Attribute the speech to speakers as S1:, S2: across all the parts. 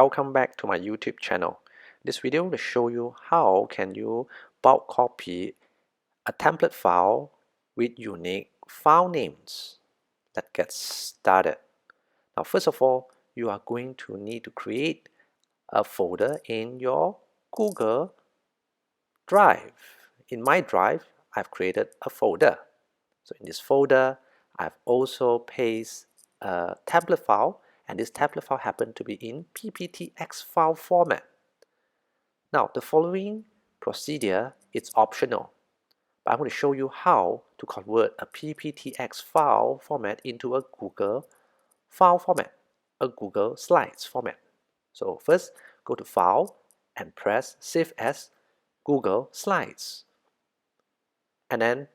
S1: Welcome back to my YouTube channel. This video will show you how can you bulk copy a template file with unique file names. Let's get started. Now first of all, you are going to need to create a folder in your Google Drive. In my Drive, I've created a folder. So in this folder, I've also pasted a template file, and this template file happened to be in PPTX file format. Now the following procedure is optional, but I'm going to show you how to convert a PPTX file format into a Google file format, a Google Slides format. So first, go to File and press Save as Google Slides, and then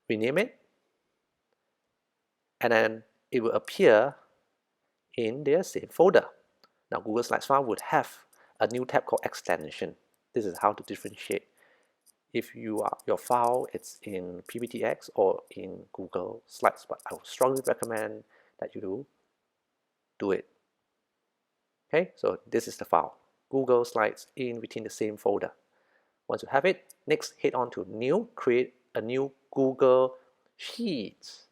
S1: rename it, and then it will appear in their same folder. Now Google Slides file would have a new tab called extension. This is how to differentiate if your file is in PPTX or in Google Slides, but I would strongly recommend that you do it. Okay, so this is the file, Google Slides within the same folder. Once you have it, next head on to New, create a new Google Sheets.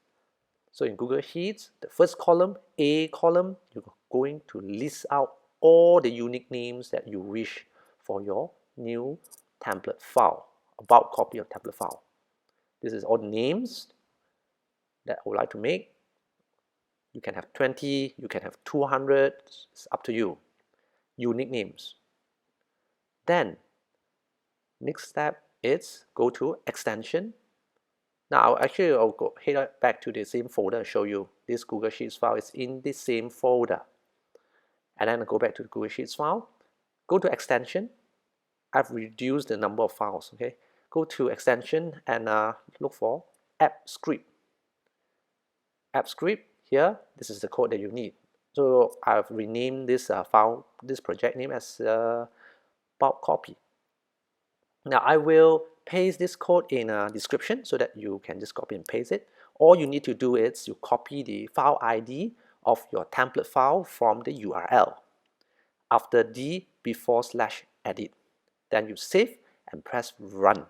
S1: So in Google Sheets, the first column, A column, you're going to list out all the unique names that you wish for your new template file, a bulk copy of template file. This is all the names that I would like to make. You can have 20, you can have 200, it's up to you. Unique names. Then, next step is go to extension. Now I'll go head back to the same folder and show you this Google Sheets file is in the same folder. And then go back to the Google Sheets file, go to extension. I've reduced the number of files, okay? Go to extension and look for app script. App script here, this is the code that you need. So I've renamed this file, this project name as bulk copy. Now I will paste this code in a description so that you can just copy and paste it. All you need to do is you copy the file ID of your template file from the URL. After before/edit, then you save and press run.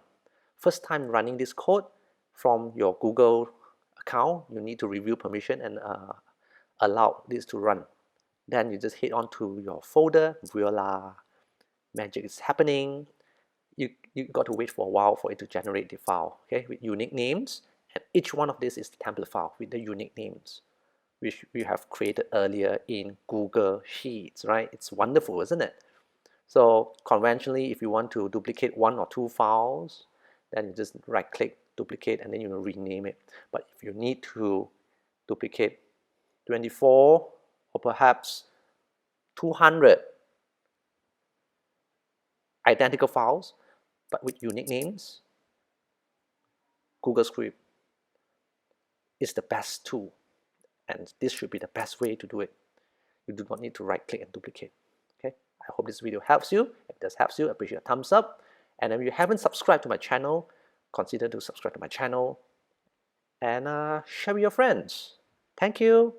S1: First time running this code from your Google account, you need to review permission and allow this to run. Then you just head on to your folder, voila, magic is happening. You got to wait for a while for it to generate the file, okay, with unique names, and each one of this is the template file with the unique names which we have created earlier in Google Sheets, right? It's wonderful, isn't it? So conventionally, if you want to duplicate one or two files, then you just right click, duplicate, and then you rename it. But if you need to duplicate 24 or perhaps 200 identical files but with unique names, Google Script is the best tool, and this should be the best way to do it. You do not need to right click and duplicate. Okay, I hope this video helps you. If it does help you, I appreciate a thumbs up, and if you haven't subscribed to my channel, consider to subscribe to my channel and share with your friends. Thank you.